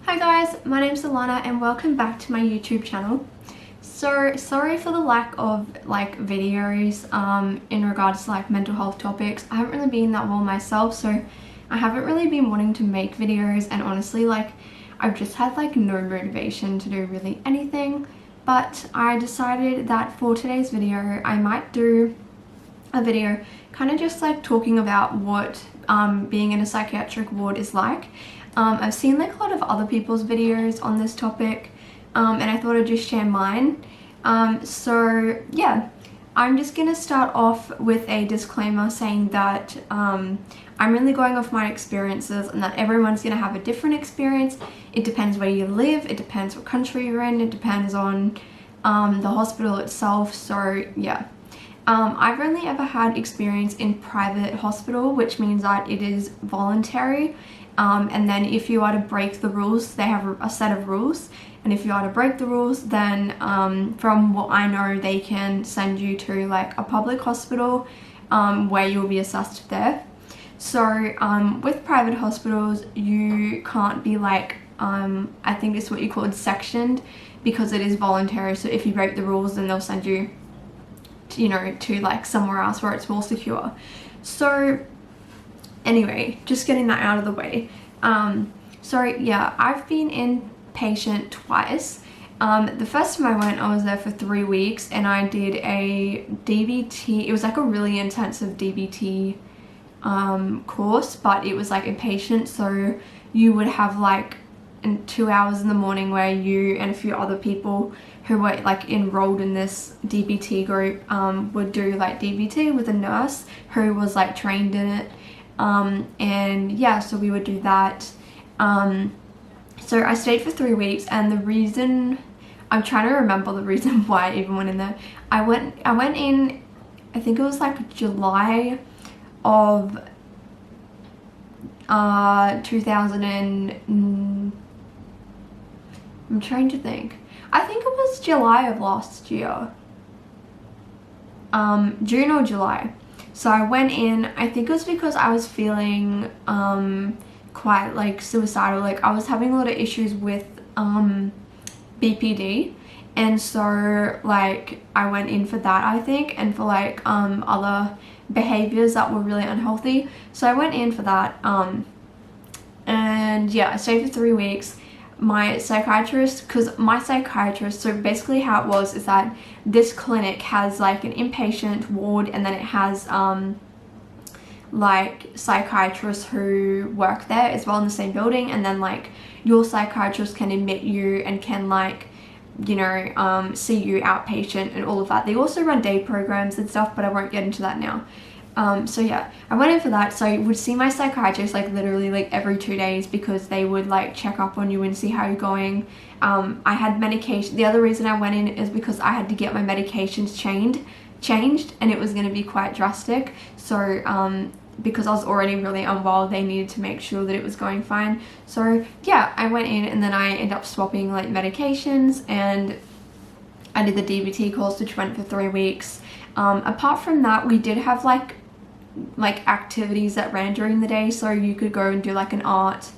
Hi guys, my name's Alana and welcome back to my YouTube channel. So sorry for the lack of videos in regards to mental health topics. I haven't really been that well myself, so I haven't really been wanting to make videos, and honestly I've just had no motivation to do really anything. But I decided that for today's video I might do a video kind of just talking about what being in a psychiatric ward is like. I've seen a lot of other people's videos on this topic, and I thought I'd just share mine. So yeah, I'm just gonna start off with a disclaimer saying that I'm really going off my experiences and that everyone's gonna have a different experience. It depends where you live, it depends what country you're in, it depends on the hospital itself. So yeah. I've only ever had experience in private hospital, which means that it is voluntary, and then if you are to break the rules, they have a set of rules, and if you are to break the rules, then from what I know, they can send you to a public hospital where you will be assessed there. So with private hospitals, you can't be I think it's what you call it, sectioned, because it is voluntary. So if you break the rules, then they'll send you to somewhere else where it's more secure. So anyway, just getting that out of the way. So yeah, I've been inpatient twice. The first time I went, I was there for 3 weeks and I did a DBT. It was a really intensive DBT course, but it was inpatient, so you would have in 2 hours in the morning where you and a few other people who were enrolled in this DBT group would do DBT with a nurse who was trained in it, and yeah, so we would do that. So I stayed for 3 weeks, and the reason, I'm trying to remember the reason why I even went in there. I went in, I think it was July of 2000 and I'm trying to think. I think it was July of last year. June or July. So I went in, I think it was because I was feeling quite suicidal. I was having a lot of issues with BPD, and so I went in for that, I think, and for other behaviors that were really unhealthy. So I went in for that, and yeah, I stayed for 3 weeks. My psychiatrist, so basically how it was is that this clinic has an inpatient ward, and then it has psychiatrists who work there as well in the same building, and then your psychiatrist can admit you and can see you outpatient and all of that. They also run day programs and stuff, but I won't get into that now. So yeah, I went in for that. So I would see my psychiatrist literally every 2 days, because they would check up on you and see how you're going. I had medication. The other reason I went in is because I had to get my medications changed, and it was going to be quite drastic. So because I was already really unwell, they needed to make sure that it was going fine. So yeah, I went in, and then I ended up swapping medications, and I did the DBT course, which went for 3 weeks. Apart from that, we did have activities that ran during the day, so you could go and do an art,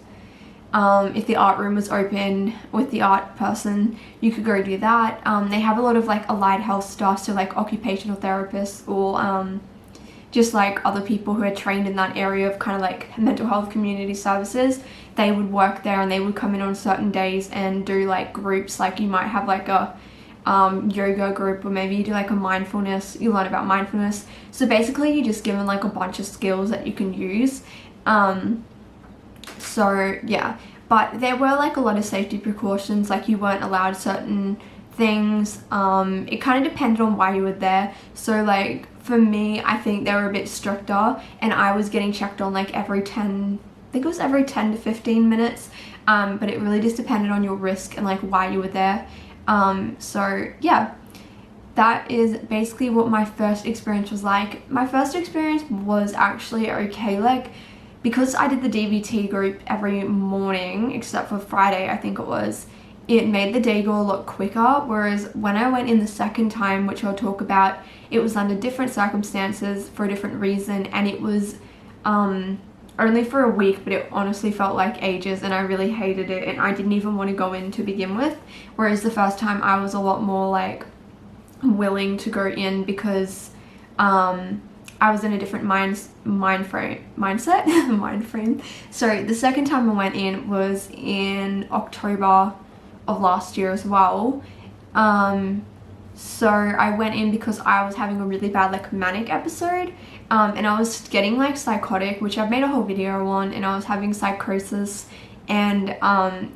if the art room was open with the art person, you could go do that. They have a lot of allied health stuff, so occupational therapists, or just other people who are trained in that area of kind of mental health community services. They would work there, and they would come in on certain days and do groups. You might have a yoga group, or maybe you do a mindfulness, you learn about mindfulness. So basically you're just given a bunch of skills that you can use. So yeah, but there were a lot of safety precautions, you weren't allowed certain things. It kind of depended on why you were there. So for me, I think they were a bit stricter, and I was getting checked on every 10, I think it was every 10 to 15 minutes, but it really just depended on your risk and why you were there. So yeah, that is basically what my first experience was like. My first experience was actually okay, because I did the DBT group every morning except for Friday, I think it was, it made the day go a lot quicker. Whereas when I went in the second time, which I'll talk about, it was under different circumstances for a different reason, and it was only for a week, but it honestly felt like ages, and I really hated it, and I didn't even want to go in to begin with. Whereas the first time I was a lot more like willing to go in because I was in a different mindset. So the second time I went in was in October of last year as well. So I went in because I was having a really bad like manic episode, and I was getting like psychotic, which I've made a whole video on, and I was having psychosis, and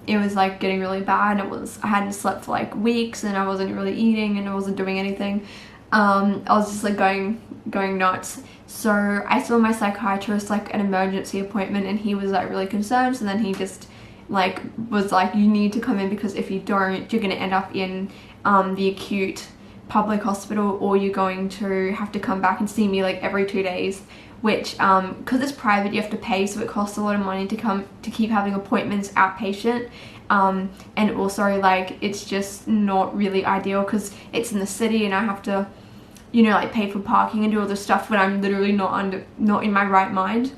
it was like getting really bad. I hadn't slept for like weeks, and I wasn't really eating, and I wasn't doing anything. I was just like going nuts. So I saw my psychiatrist like an emergency appointment, and he was like really concerned. So then he just like was like, you need to come in, because if you don't, you're gonna end up in the acute public hospital, or you're going to have to come back and see me like every 2 days, which because it's private, you have to pay, so it costs a lot of money to keep having appointments outpatient. And also like it's just not really ideal because it's in the city, and I have to, you know, like pay for parking and do all this stuff when I'm literally not in my right mind.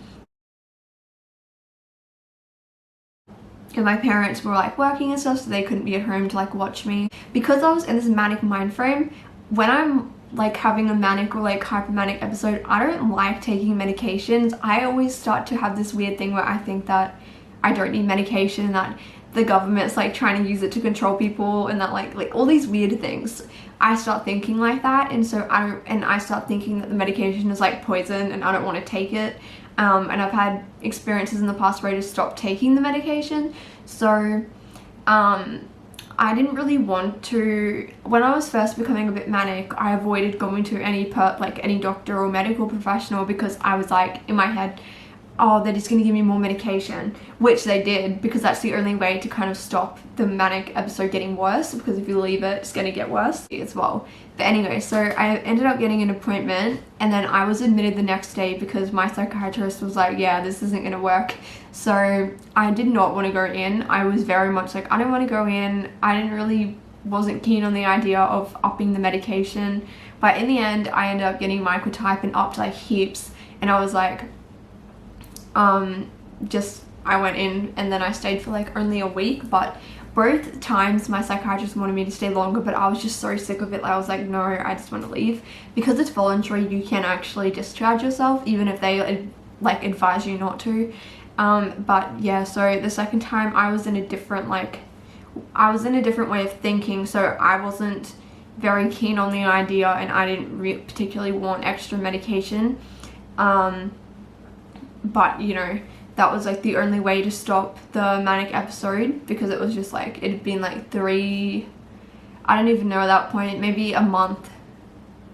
And my parents were like working and stuff, so they couldn't be at home to like watch me. Because I was in this manic mind frame, when I'm like having a manic or like hypomanic episode, I don't like taking medications. I always start to have this weird thing where I think that I don't need medication, and that the government's like trying to use it to control people, and that like all these weird things. I start thinking like that, and so I start thinking that the medication is like poison and I don't want to take it. And I've had experiences in the past where I just stopped taking the medication. So I didn't really want to. When I was first becoming a bit manic, I avoided going to any doctor or medical professional, because I was like in my head, oh, they're just going to give me more medication, which they did, because that's the only way to kind of stop the manic episode getting worse, because if you leave it, it's going to get worse as well. But anyway, so I ended up getting an appointment, and then I was admitted the next day because my psychiatrist was like, yeah, this isn't going to work. So I did not want to go in. I was very much like, I don't want to go in. Wasn't keen on the idea of upping the medication, but in the end I ended up getting microtype and upped like heaps, and I was like, I went in, and then I stayed for like only a week. But both times my psychiatrist wanted me to stay longer, but I was just so sick of it. I was like, no, I just want to leave. Because it's voluntary, you can actually discharge yourself even if they like advise you not to. But yeah, so the second time I was in a different way of thinking, so I wasn't very keen on the idea, and I didn't particularly want extra medication. But you know, that was like the only way to stop the manic episode, because it was just like, it had been like I don't even know at that point, maybe a month,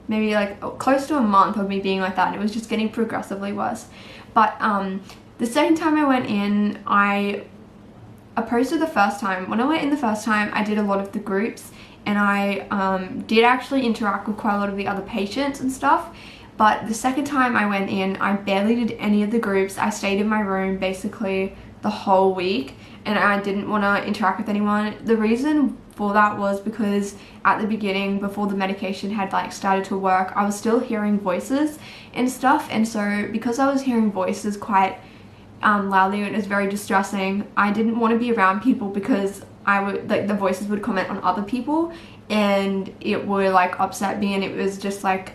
maybe like close to a month of me being like that, and it was just getting progressively worse. But the second time I went in, opposed to the first time, when I went in the first time, I did a lot of the groups, and I did actually interact with quite a lot of the other patients and stuff. But the second time I went in, I barely did any of the groups. I stayed in my room basically the whole week, and I didn't want to interact with anyone. The reason for that was because at the beginning, before the medication had like started to work, I was still hearing voices and stuff, and so because I was hearing voices quite loudly, and it was very distressing, I didn't want to be around people, because I would like, the voices would comment on other people, and it would like upset me, and it was just like,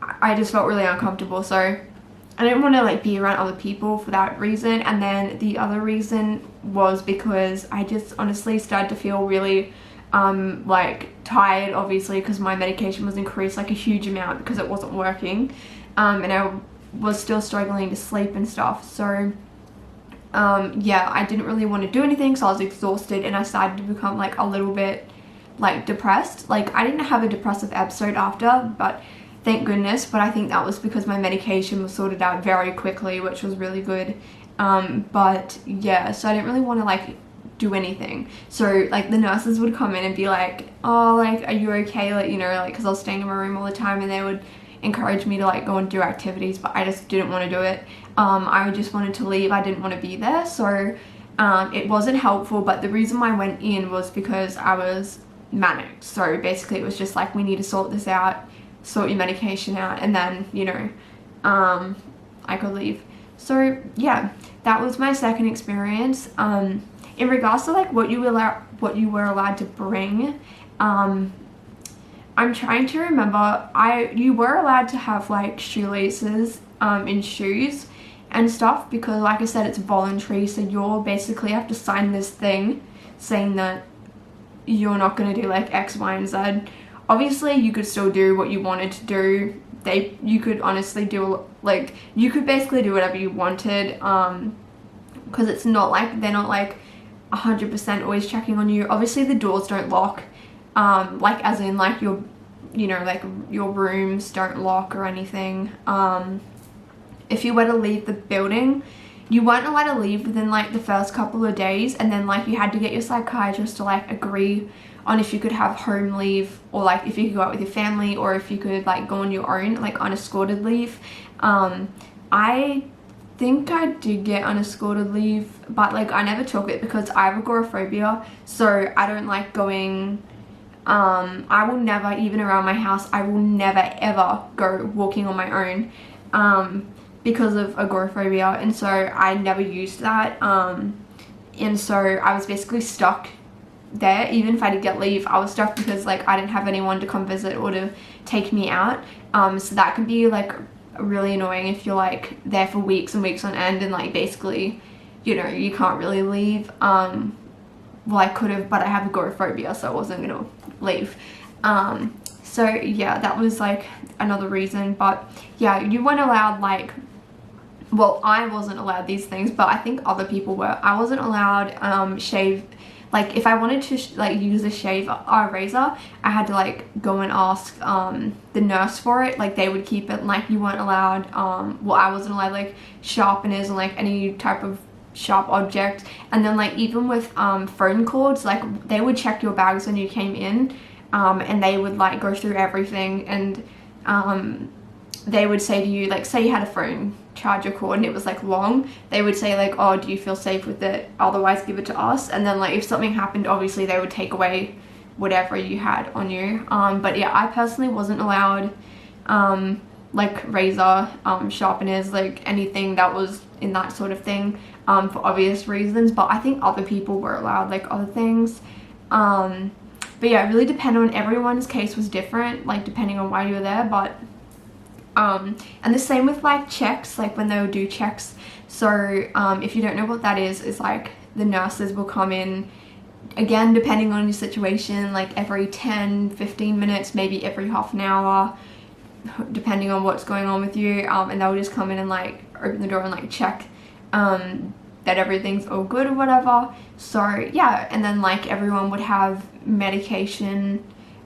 I just felt really uncomfortable. So I didn't want to like be around other people for that reason. And then the other reason was because I just honestly started to feel really like tired, obviously, because my medication was increased like a huge amount because it wasn't working, and I was still struggling to sleep and stuff. So yeah, I didn't really want to do anything, so I was exhausted, and I started to become like a little bit like depressed. Like I didn't have a depressive episode after, but thank goodness, but I think that was because my medication was sorted out very quickly, which was really good. But yeah, so I didn't really want to like do anything. So like the nurses would come in and be like, oh, like, are you okay? Like, you know, like, because I was staying in my room all the time, and they would encourage me to like go and do activities, but I just didn't want to do it. I just wanted to leave. I didn't want to be there. So it wasn't helpful, but the reason why I went in was because I was manic. So basically it was just like, we need to sort this out, sort your medication out, and then, you know, I could leave. So yeah, that was my second experience. In regards to like what you were allowed to bring, I'm trying to remember. You were allowed to have like shoelaces in shoes and stuff, because like I said, it's voluntary, so you'll basically have to sign this thing saying that you're not going to do like X, Y, and Z. Obviously you could still do what you wanted to do. You could honestly do, like, you could basically do whatever you wanted, because it's not like, they're not like 100% always checking on you. Obviously the doors don't lock, like as in like your, you know, like your rooms don't lock or anything. If you were to leave the building, you weren't allowed to leave within like the first couple of days, and then like you had to get your psychiatrist to like agree on if you could have home leave, or like if you could go out with your family, or if you could like go on your own, like unescorted leave. I think I did get unescorted leave, but like I never took it because I have agoraphobia, so I don't like going. I will never, even around my house, I will never ever go walking on my own, because of agoraphobia, and so I never used that, and so I was basically stuck there. Even if I did get leave, I was stuck because like I didn't have anyone to come visit or to take me out, so that can be like really annoying if you're like there for weeks and weeks on end, and like basically, you know, you can't really leave. Well, I could have, but I have agoraphobia, so I wasn't gonna leave. So yeah, that was like another reason. But yeah, you weren't allowed, like, well, I wasn't allowed these things, but I think other people were. I wasn't allowed shave. Like if I wanted to like use a razor, I had to like go and ask the nurse for it. Like they would keep it. Like you weren't allowed, well, I wasn't allowed like sharpeners and like any type of sharp object. And then like even with phone cords, like they would check your bags when you came in, and they would like go through everything, and they would say to you, like say you had a phone charger cord and it was like long, they would say like, oh, do you feel safe with it, otherwise give it to us. And then like if something happened, obviously they would take away whatever you had on you. But yeah, I personally wasn't allowed like razor, sharpeners, like anything that was in that sort of thing, for obvious reasons. But I think other people were allowed like other things. But yeah, it really depended on, everyone's case was different, like depending on why you were there. But and the same with like checks, like when they would do checks. So if you don't know what that is like the nurses will come in, again depending on your situation, like every 10-15 minutes, maybe every half an hour, depending on what's going on with you, and they'll just come in and like open the door and like check that everything's all good or whatever. So yeah, and then like everyone would have medication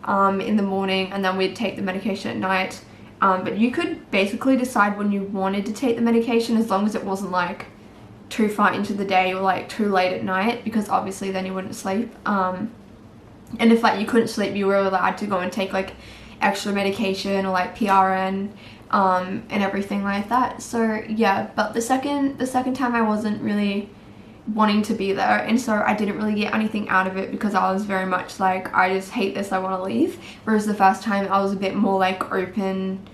in the morning, and then we'd take the medication at night. But you could basically decide when you wanted to take the medication, as long as it wasn't like too far into the day or like too late at night, because obviously then you wouldn't sleep. And if like you couldn't sleep, you were allowed to go and take like extra medication or like PRN, and everything like that. So yeah, but the second time I wasn't really wanting to be there, and so I didn't really get anything out of it, because I was very much like, I just hate this, I want to leave. Whereas the first time I was a bit more like open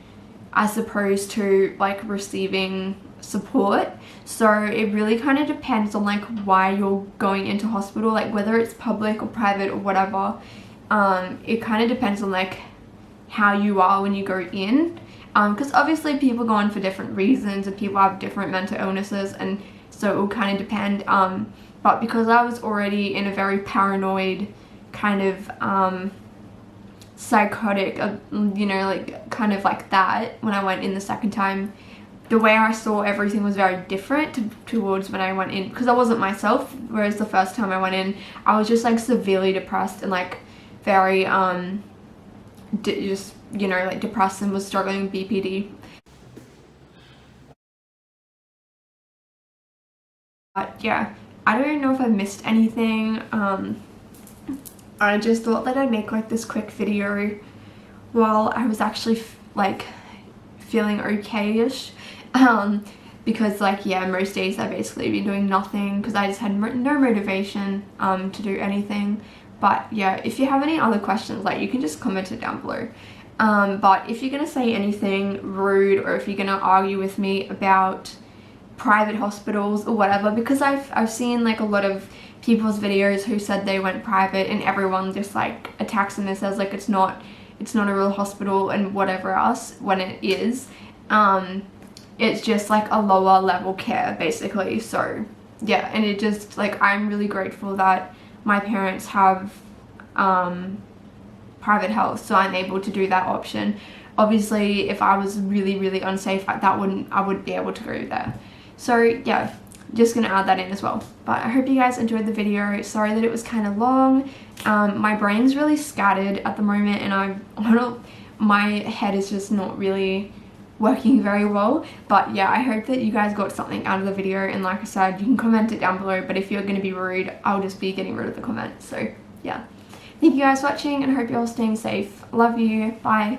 as opposed to like receiving support. So it really kind of depends on like why you're going into hospital, like whether it's public or private or whatever. It kind of depends on like how you are when you go in, because obviously people go in for different reasons and people have different mental illnesses, and so it will kind of depend. But because I was already in a very paranoid kind of psychotic, you know, like kind of like that, when I went in the second time, the way I saw everything was very different towards when I went in, because I wasn't myself. Whereas the first time I went in, I was just like severely depressed and like very just, you know, like depressed, and was struggling with BPD. But yeah, I don't know if I missed anything. I just thought that I'd make like this quick video while I was actually like feeling okay-ish, because like yeah, most days I've basically been doing nothing because I just had no motivation to do anything. But yeah, if you have any other questions, like you can just comment it down below. But if you're gonna say anything rude, or if you're gonna argue with me about private hospitals or whatever, because I've seen like a lot of people's videos who said they went private and everyone just like attacks them and says like it's not a real hospital and whatever else, when it is. It's just like a lower level care basically. So yeah, and it just like, I'm really grateful that my parents have private health, so I'm able to do that option. Obviously if I was really unsafe, I wouldn't be able to go there. So yeah, just gonna add that in as well. But I hope you guys enjoyed the video. Sorry that it was kind of long. My brain's really scattered at the moment, and my head is just not really working very well. But yeah, I hope that you guys got something out of the video, and like I said, you can comment it down below, but if you're gonna be rude, I'll just be getting rid of the comment. So yeah, thank you guys for watching, and I hope you're all staying safe. Love you. Bye.